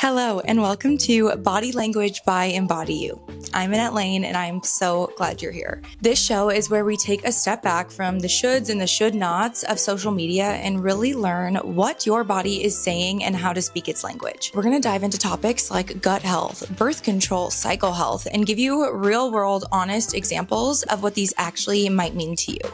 Hello, and welcome to Body Language by EmbodyYou. I'm Annette Lane, and I'm so glad you're here. This show is where we take a step back from the shoulds and the should nots of social media and really learn what your body is saying and how to speak its language. We're going to dive into topics like gut health, birth control, cycle health, and give you real-world, honest examples of what these actually might mean to you.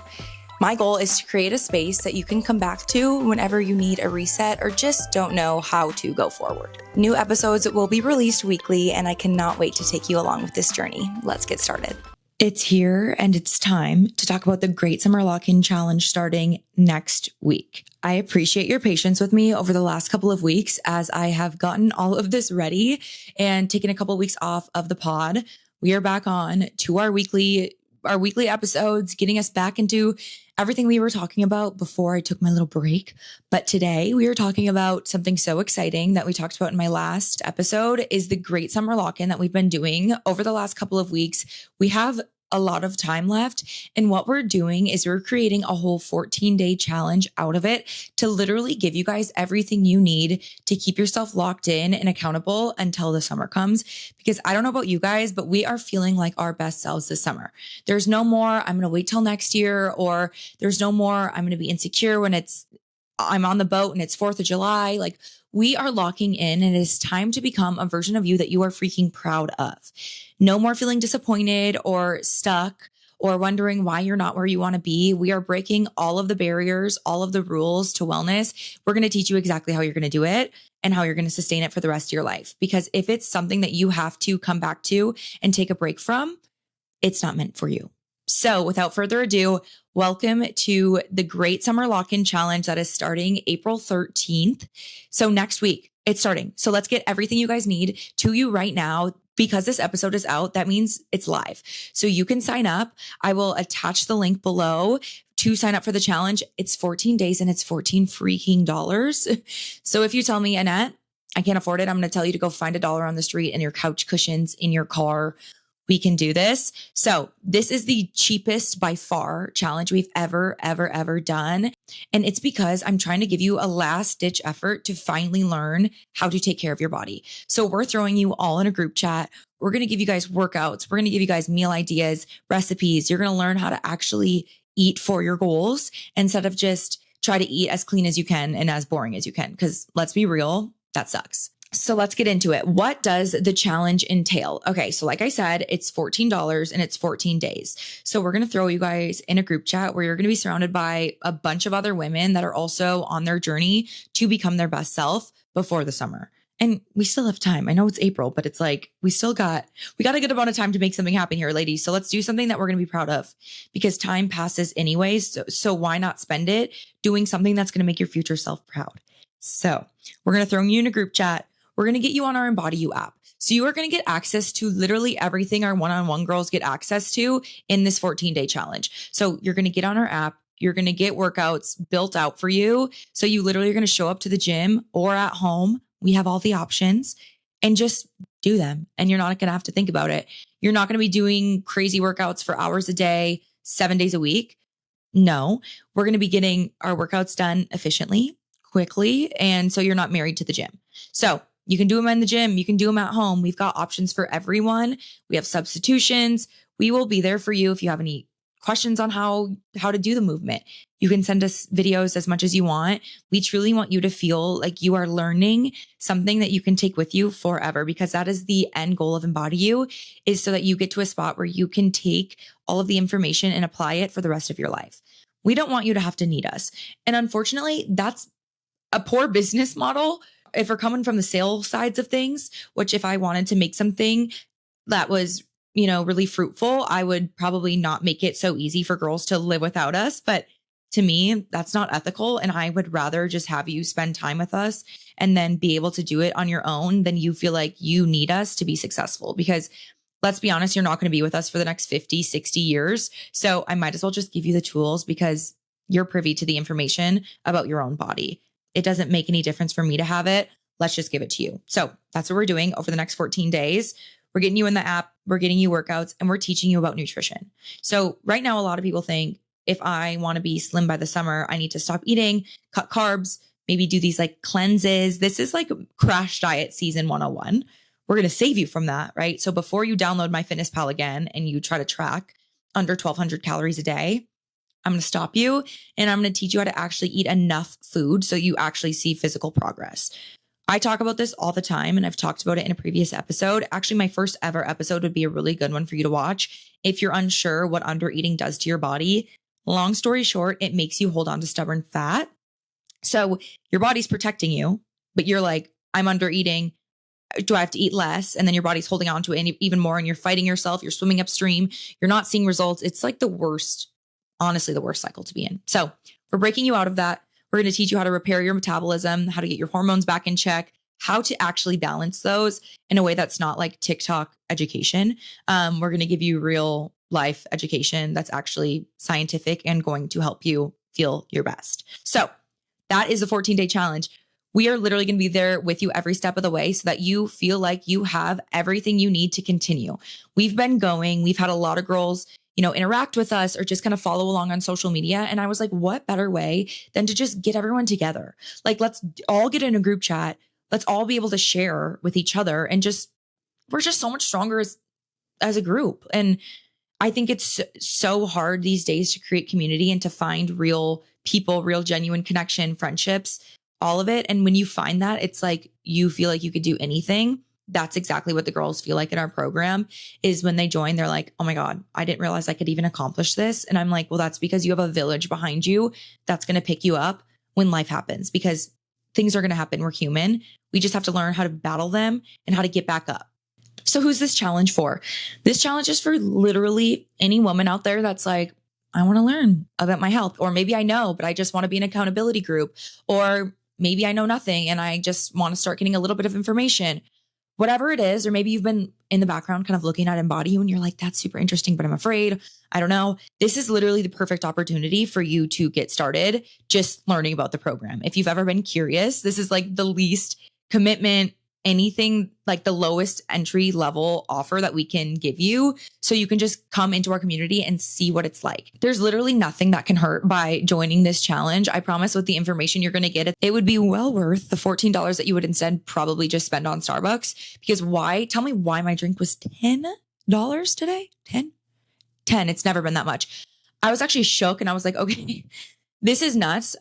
My goal is to create a space that you can come back to whenever you need a reset or just don't know how to go forward. New episodes will be released weekly, and I cannot wait to take you along with this journey. Let's get started. It's here and it's time to talk about the Great Summer Lock-In Challenge starting next week. I appreciate your patience with me over the last couple of weeks as I have gotten all of this ready and taken a couple of weeks off of the pod. We are back on to our weekly episodes, getting us back into everything we were talking about before I took my little break. But today we are talking about something so exciting that we talked about in my last episode is the Great Summer Lock-In that we've been doing over the last couple of weeks. We have a lot of time left. And what we're doing is we're creating a whole 14-day challenge out of it to literally give you guys everything you need to keep yourself locked in and accountable until the summer comes. Because I don't know about you guys, but we are feeling like our best selves this summer. There's no more, I'm going to wait till next year, or there's no more, I'm going to be insecure when I'm on the boat and it's 4th of July. Like, we are locking in, and it is time to become a version of you that you are freaking proud of. No more feeling disappointed or stuck or wondering why you're not where you want to be. We are breaking all of the barriers, all of the rules to wellness. We're going to teach you exactly how you're going to do it and how you're going to sustain it for the rest of your life. Because if it's something that you have to come back to and take a break from, it's not meant for you. So without further ado, welcome to the Great Summer Lock-In Challenge that is starting April 13th. So next week it's starting. So let's get everything you guys need to you right now. Because this episode is out, that means it's live. So you can sign up. I will attach the link below to sign up for the challenge. It's 14 days and it's $14 freaking dollars. So if you tell me, Annette, I can't afford it, I'm going to tell you to go find $1 on the street and your couch cushions in your car. We can do this. So this is the cheapest by far challenge we've ever done. And it's because I'm trying to give you a last ditch effort to finally learn how to take care of your body. So we're throwing you all in a group chat. We're going to give you guys workouts. We're going to give you guys meal ideas, recipes. You're going to learn how to actually eat for your goals instead of just try to eat as clean as you can and as boring as you can. Because let's be real, that sucks. So let's get into it. What does the challenge entail? Okay, so like I said, it's $14 and it's 14 days. So we're going to throw you guys in a group chat where you're going to be surrounded by a bunch of other women that are also on their journey to become their best self before the summer. And we still have time. I know it's April, but it's like we got a good amount of time to make something happen here, ladies. So let's do something that we're going to be proud of because time passes anyways. So why not spend it doing something that's going to make your future self proud? So we're going to throw you in a group chat. We're going to get you on our Embody You app. So you are going to get access to literally everything our one-on-one girls get access to in this 14-day challenge. So you're going to get on our app. You're going to get workouts built out for you. So you literally are going to show up to the gym or at home. We have all the options and just do them. And you're not going to have to think about it. You're not going to be doing crazy workouts for hours a day, 7 days a week. No, we're going to be getting our workouts done efficiently, quickly. And so you're not married to the gym. So you can do them in the gym. You can do them at home. We've got options for everyone. We have substitutions. We will be there for you if you have any questions on how to do the movement. You can send us videos as much as you want. We truly want you to feel like you are learning something that you can take with you forever, because that is the end goal of Embody You, is so that you get to a spot where you can take all of the information and apply it for the rest of your life. We don't want you to have to need us. And unfortunately, that's a poor business model. If we're coming from the sales sides of things, which if I wanted to make something that was, really fruitful, I would probably not make it so easy for girls to live without us. But to me, that's not ethical. And I would rather just have you spend time with us and then be able to do it on your own than you feel like you need us to be successful. Because let's be honest, you're not going to be with us for the next 50, 60 years. So I might as well just give you the tools because you're privy to the information about your own body. It doesn't make any difference for me to have it. Let's just give it to you. So that's what we're doing over the next 14 days. We're getting you in the app, we're getting you workouts, and we're teaching you about nutrition. So right now, a lot of people think if I want to be slim by the summer, I need to stop eating, cut carbs, maybe do these like cleanses. This is like Crash Diet Season 101. We're going to save you from that, right? So before you download MyFitnessPal again and you try to track under 1,200 calories a day, I'm going to stop you and I'm going to teach you how to actually eat enough food so you actually see physical progress. I talk about this all the time and I've talked about it in a previous episode. Actually, my first ever episode would be a really good one for you to watch if you're unsure what undereating does to your body. Long story short, it makes you hold on to stubborn fat. So your body's protecting you, but you're like, I'm undereating. Do I have to eat less? And then your body's holding on to it even more and you're fighting yourself. You're swimming upstream. You're not seeing results. It's like the worst, honestly, the worst cycle to be in. So we're breaking you out of that. We're going to teach you how to repair your metabolism, how to get your hormones back in check, how to actually balance those in a way that's not like TikTok education. We're going to give you real life education that's actually scientific and going to help you feel your best. So that is a 14-day challenge. We are literally going to be there with you every step of the way so that you feel like you have everything you need to continue. We've been going, we've had a lot of girls, interact with us or just kind of follow along on social media. And I was like, what better way than to just get everyone together? Like, let's all get in a group chat. Let's all be able to share with each other and we're just so much stronger as a group. And I think it's so hard these days to create community and to find real people, real genuine connection, friendships, all of it. And when you find that, it's like you feel like you could do anything. That's exactly what the girls feel like in our program is when they join, they're like, oh my God, I didn't realize I could even accomplish this. And I'm like, well, that's because you have a village behind you that's going to pick you up when life happens because things are going to happen. We're human. We just have to learn how to battle them and how to get back up. So who's this challenge for? This challenge is for literally any woman out there that's like, I want to learn about my health, or maybe I know, but I just want to be an accountability group, or maybe I know nothing and I just want to start getting a little bit of information, whatever it is. Or maybe you've been in the background kind of looking at Embody You and you're like, that's super interesting, but I'm afraid. I don't know. This is literally the perfect opportunity for you to get started just learning about the program. If you've ever been curious, this is like the least commitment, anything, like the lowest entry level offer that we can give you. So you can just come into our community and see what it's like. There's literally nothing that can hurt by joining this challenge. I promise with the information you're going to get, it would be well worth the $14 that you would instead probably just spend on Starbucks. Because why? Tell me why my drink was $10 today? 10? It's never been that much. I was actually shook and I was like, okay, this is nuts.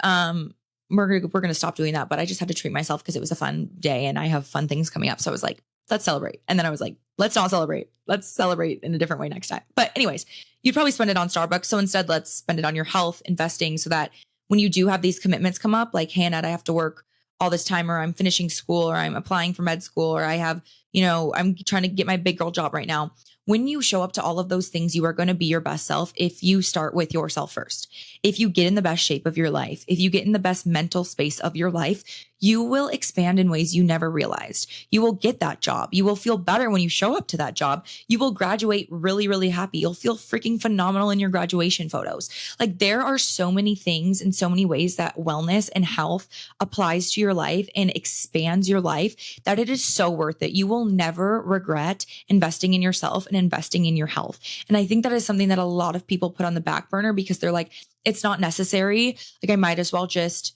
We're going to stop doing that. But I just had to treat myself because it was a fun day and I have fun things coming up. So I was like, let's celebrate. And then I was like, let's not celebrate. Let's celebrate in a different way next time. But anyways, you'd probably spend it on Starbucks. So instead, let's spend it on your health, investing so that when you do have these commitments come up, like, hey, Annette, I have to work all this time, or I'm finishing school, or I'm applying for med school, or I have, I'm trying to get my big girl job right now. When you show up to all of those things, you are going to be your best self if you start with yourself first. If you get in the best shape of your life, if you get in the best mental space of your life, you will expand in ways you never realized. You will get that job. You will feel better when you show up to that job. You will graduate really, really happy. You'll feel freaking phenomenal in your graduation photos. Like, there are so many things and so many ways that wellness and health applies to your life and expands your life that it is so worth it. You will never regret investing in yourself and investing in your health. And I think that is something that a lot of people put on the back burner because they're like, it's not necessary. Like, I might as well just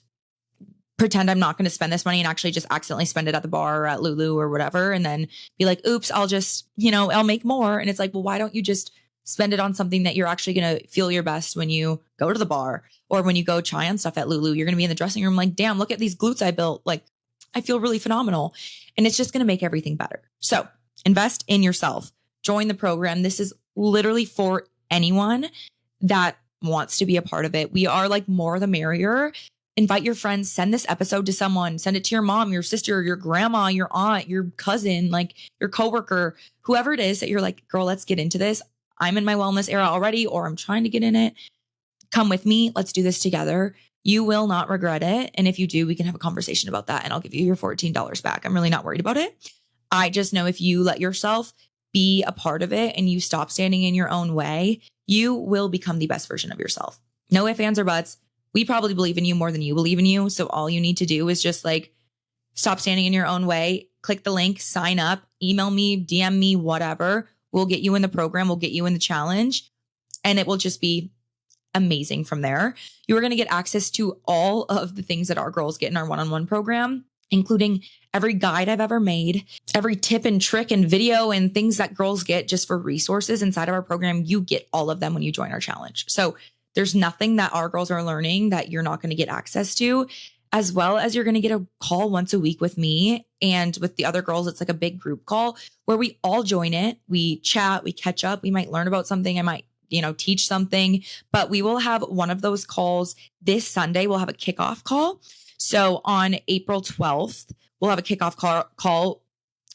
pretend I'm not going to spend this money and actually just accidentally spend it at the bar or at Lulu or whatever. And then be like, oops, I'll just, I'll make more. And it's like, well, why don't you just spend it on something that you're actually going to feel your best when you go to the bar or when you go try on stuff at Lulu? You're going to be in the dressing room like, damn, look at these glutes I built. Like, I feel really phenomenal. And it's just going to make everything better. So invest in yourself. Join the program. This is literally for anyone that wants to be a part of it. We are like more the merrier. Invite your friends, send this episode to someone, send it to your mom, your sister, your grandma, your aunt, your cousin, like your coworker, whoever it is that you're like, girl, let's get into this. I'm in my wellness era already, or I'm trying to get in it. Come with me. Let's do this together. You will not regret it. And if you do, we can have a conversation about that and I'll give you your $14 back. I'm really not worried about it. I just know if you let yourself be a part of it and you stop standing in your own way, you will become the best version of yourself. No ifs, ands, or buts. We probably believe in you more than you believe in you. So all you need to do is just like stop standing in your own way, click the link, sign up, email me, DM me, whatever. We'll get you in the program. We'll get you in the challenge. And it will just be amazing from there. You are going to get access to all of the things that our girls get in our one-on-one program, including every guide I've ever made, every tip and trick and video and things that girls get just for resources inside of our program. You get all of them when you join our challenge. So there's nothing that our girls are learning that you're not going to get access to, as well as you're going to get a call once a week with me and with the other girls. It's like a big group call where we all join it. We chat, we catch up. We might learn about something. I might, teach something, but we will have one of those calls this Sunday. We'll have a kickoff call. So on April 12th, we'll have a kickoff call.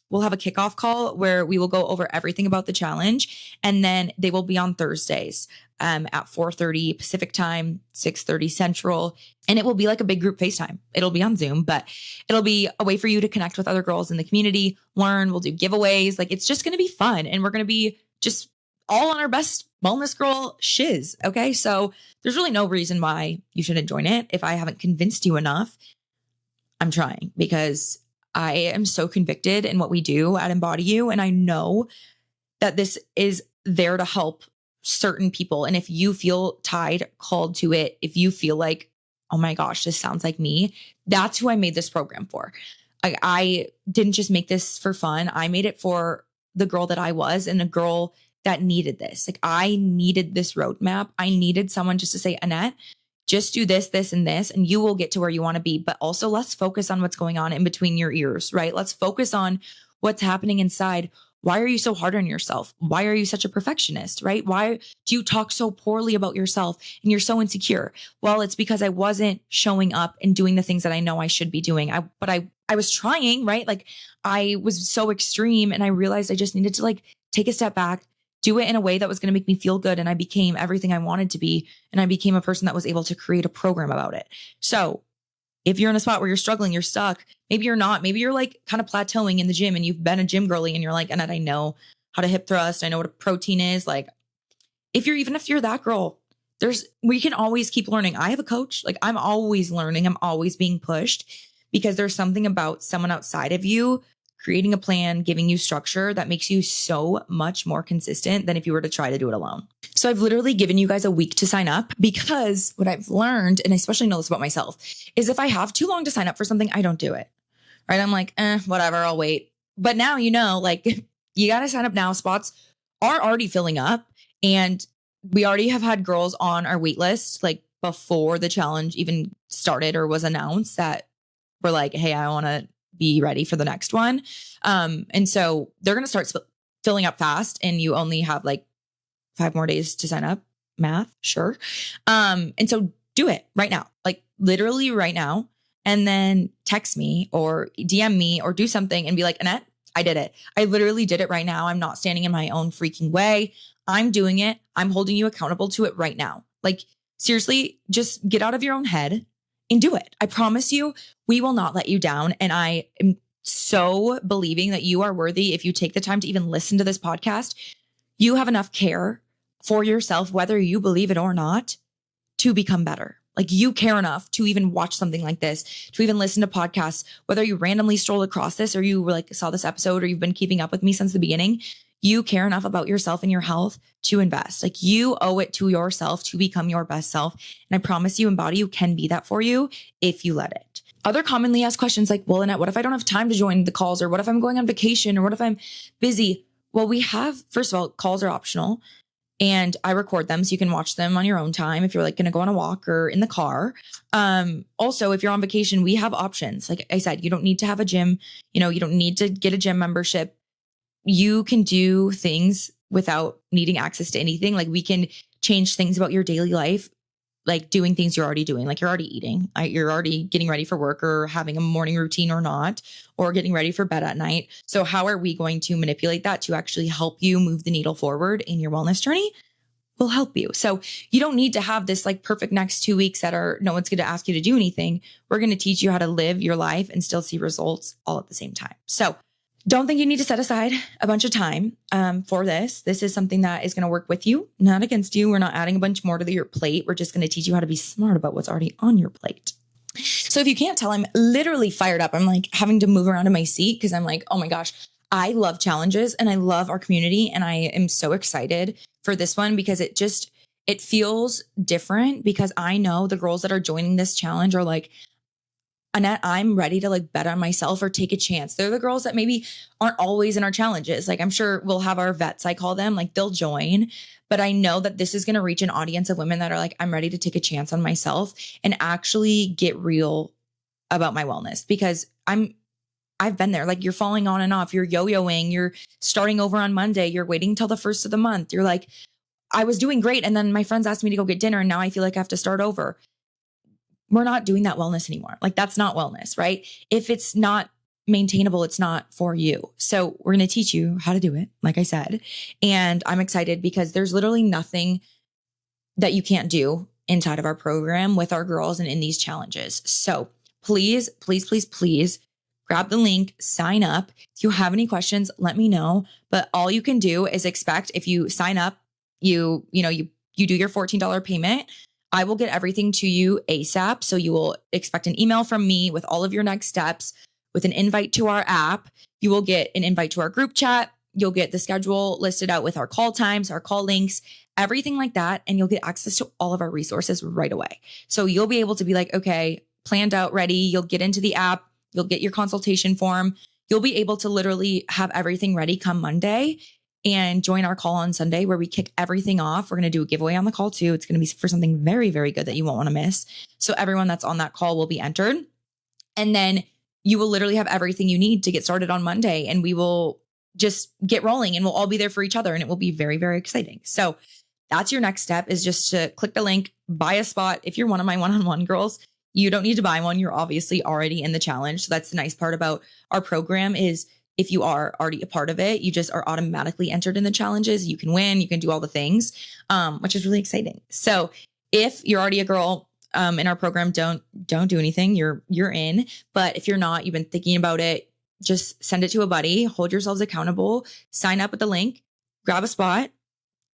We'll have a kickoff call where we will go over everything about the challenge. And then they will be on Thursdays at 4:30 Pacific time, 6:30 Central. And it will be like a big group FaceTime. It'll be on Zoom, but it'll be a way for you to connect with other girls in the community, learn. We'll do giveaways. Like, it's just going to be fun. And we're going to be just all on our best wellness girl shiz. Okay. So there's really no reason why you shouldn't join it. If I haven't convinced you enough, I'm trying, because I am so convicted in what we do at Embody You. And I know that this is there to help certain people. And if you feel tied, called to it, if you feel like, oh my gosh, this sounds like me, that's who I made this program for. I didn't just make this for fun. I made it for the girl that I was, and a girl that needed this. Like, I needed this roadmap. I needed someone just to say, Annette, just do this, this, and this, and you will get to where you want to be. But also, let's focus on what's going on in between your ears, right? Let's focus on what's happening inside. Why are you so hard on yourself? Why are you such a perfectionist, right? Why do you talk so poorly about yourself and you're so insecure? Well, it's because I wasn't showing up and doing the things that I know I should be doing. But I was trying, right? Like, I was so extreme, and I realized I just needed to take a step back, do it in a way that was going to make me feel good. And I became everything I wanted to be. And I became a person that was able to create a program about it. So if you're in a spot where you're struggling, you're stuck, maybe you're not, maybe you're kind of plateauing in the gym and you've been a gym girly and you're like, Annette, I know how to hip thrust. I know what a protein is. Like, if you're that girl, we can always keep learning. I have a coach. I'm always learning. I'm always being pushed, because there's something about someone outside of you creating a plan, giving you structure that makes you so much more consistent than if you were to try to do it alone. So I've literally given you guys a week to sign up, because what I've learned, and I especially know this about myself, is if I have too long to sign up for something, I don't do it. Right? I'm like, whatever, I'll wait. But now, you got to sign up now. Spots are already filling up, and we already have had girls on our wait list, before the challenge even started or was announced, that were like, hey, I want to be ready for the next one. And so they're going to start filling up fast, and you only have 5 more days to sign up. Math. Sure. And so do it right now, literally right now. And then text me or DM me or do something and be like, Annette, I did it. I literally did it right now. I'm not standing in my own freaking way. I'm doing it. I'm holding you accountable to it right now. Seriously, just get out of your own head and do it. I promise you, we will not let you down. And I am so believing that you are worthy. If you take the time to even listen to this podcast, you have enough care for yourself, whether you believe it or not, to become better. You care enough to even watch something like this, to even listen to podcasts, whether you randomly strolled across this or you saw this episode or you've been keeping up with me since the beginning. You care enough about yourself and your health to invest. You owe it to yourself to become your best self. And I promise you, Embody You can be that for you if you let it. Other commonly asked questions well, Annette, what if I don't have time to join the calls? Or what if I'm going on vacation? Or what if I'm busy? Well, first of all, calls are optional, and I record them so you can watch them on your own time if you're going to go on a walk or in the car. Also, if you're on vacation, we have options. Like I said, you don't need to have a gym. You don't need to get a gym membership. You can do things without needing access to anything. We can change things about your daily life, doing things you're already doing. You're already eating, you're already getting ready for work or having a morning routine or not, or getting ready for bed at night. So how are we going to manipulate that to actually help you move the needle forward in your wellness journey? We'll help you. So you don't need to have this perfect next 2 weeks that no one's going to ask you to do anything. We're going to teach you how to live your life and still see results all at the same time. So don't think you need to set aside a bunch of time for this. This is something that is going to work with you, not against you. We're not adding a bunch more to your plate. We're just going to teach you how to be smart about what's already on your plate. So if you can't tell, I'm literally fired up. I'm having to move around in my seat because I'm oh my gosh, I love challenges and I love our community. And I am so excited for this one because it feels different because I know the girls that are joining this challenge are like, Annette, I'm ready to like bet on myself or take a chance. They're the girls that maybe aren't always in our challenges. Like I'm sure we'll have our vets, I call them, like they'll join. But I know that this is going to reach an audience of women that are like, I'm ready to take a chance on myself and actually get real about my wellness because I've been there. Like you're falling on and off, you're yo-yoing, you're starting over on Monday, you're waiting till the first of the month. You're like, I was doing great. And then my friends asked me to go get dinner and now I feel like I have to start over. We're not doing that wellness anymore. Like that's not wellness, right? If it's not maintainable, it's not for you. So we're going to teach you how to do it, like I said. And I'm excited because there's literally nothing that you can't do inside of our program with our girls and in these challenges. So please, please, please, please grab the link, sign up. If you have any questions, let me know. But all you can do is expect if you sign up, you do your $14 payment. I will get everything to you ASAP. So you will expect an email from me with all of your next steps, with an invite to our app. You will get an invite to our group chat. You'll get the schedule listed out with our call times, our call links, everything like that. And you'll get access to all of our resources right away. So you'll be able to be like, okay, planned out, ready. You'll get into the app. You'll get your consultation form. You'll be able to literally have everything ready come Monday and join our call on Sunday where we kick everything off. We're going to do a giveaway on the call too. It's going to be for something very, very good that you won't want to miss. So everyone that's on that call will be entered. And then you will literally have everything you need to get started on Monday. And we will just get rolling and we'll all be there for each other. And it will be very, very exciting. So that's your next step is just to click the link, buy a spot. If you're one of my one-on-one girls, you don't need to buy one. You're obviously already in the challenge. So that's the nice part about our program is if you are already a part of it, you just are automatically entered in the challenges. You can win, you can do all the things, which is really exciting. So if you're already a girl in our program, don't do anything. You're in. But if you're not, you've been thinking about it, just send it to a buddy, hold yourselves accountable, sign up with the link, grab a spot.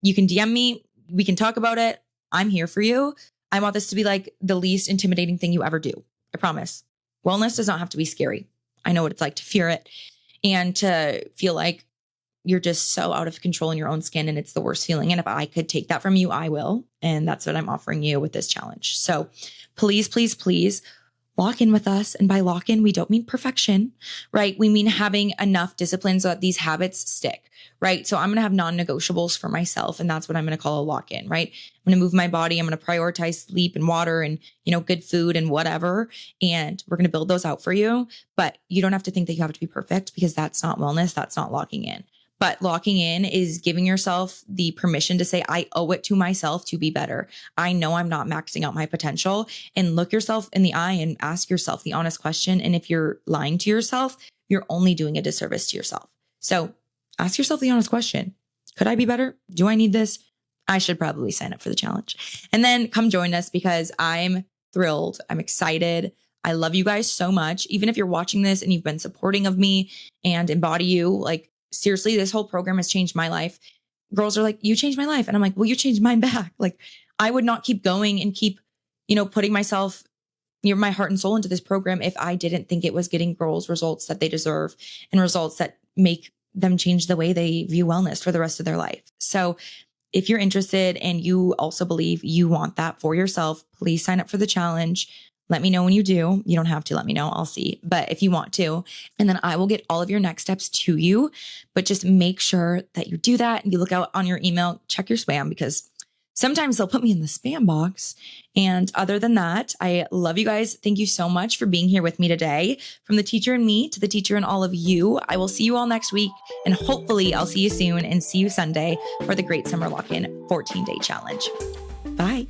You can DM me. We can talk about it. I'm here for you. I want this to be like the least intimidating thing you ever do. I promise. Wellness does not have to be scary. I know what it's like to fear it and to feel like you're just so out of control in your own skin and it's the worst feeling. And if I could take that from you, I will. And that's what I'm offering you with this challenge. So please, please, please lock in with us. And by lock in, we don't mean perfection, right? We mean having enough discipline so that these habits stick, right? So I'm going to have non-negotiables for myself. And that's what I'm going to call a lock in, right? I'm going to move my body. I'm going to prioritize sleep and water and, good food and whatever. And we're going to build those out for you. But you don't have to think that you have to be perfect because that's not wellness. That's not locking in. But locking in is giving yourself the permission to say, I owe it to myself to be better. I know I'm not maxing out my potential, and look yourself in the eye and ask yourself the honest question. And if you're lying to yourself, you're only doing a disservice to yourself. So ask yourself the honest question. Could I be better? Do I need this? I should probably sign up for the challenge and then come join us because I'm thrilled. I'm excited. I love you guys so much. Even if you're watching this and you've been supporting of me and Embody You, like, seriously, this whole program has changed my life. Girls are like, you changed my life. And I'm like, well, you changed mine back. Like I would not keep going and keep, putting myself, my heart and soul into this program if I didn't think it was getting girls results that they deserve and results that make them change the way they view wellness for the rest of their life. So if you're interested and you also believe you want that for yourself, please sign up for the challenge. Let me know when you do. You don't have to let me know. I'll see. But if you want to, and then I will get all of your next steps to you. But just make sure that you do that and you look out on your email, check your spam because sometimes they'll put me in the spam box. And other than that, I love you guys. Thank you so much for being here with me today. From the teacher in me to the teacher in all of you, I will see you all next week. And hopefully I'll see you soon and see you Sunday for the Great Summer Lock-In 14-Day Challenge. Bye.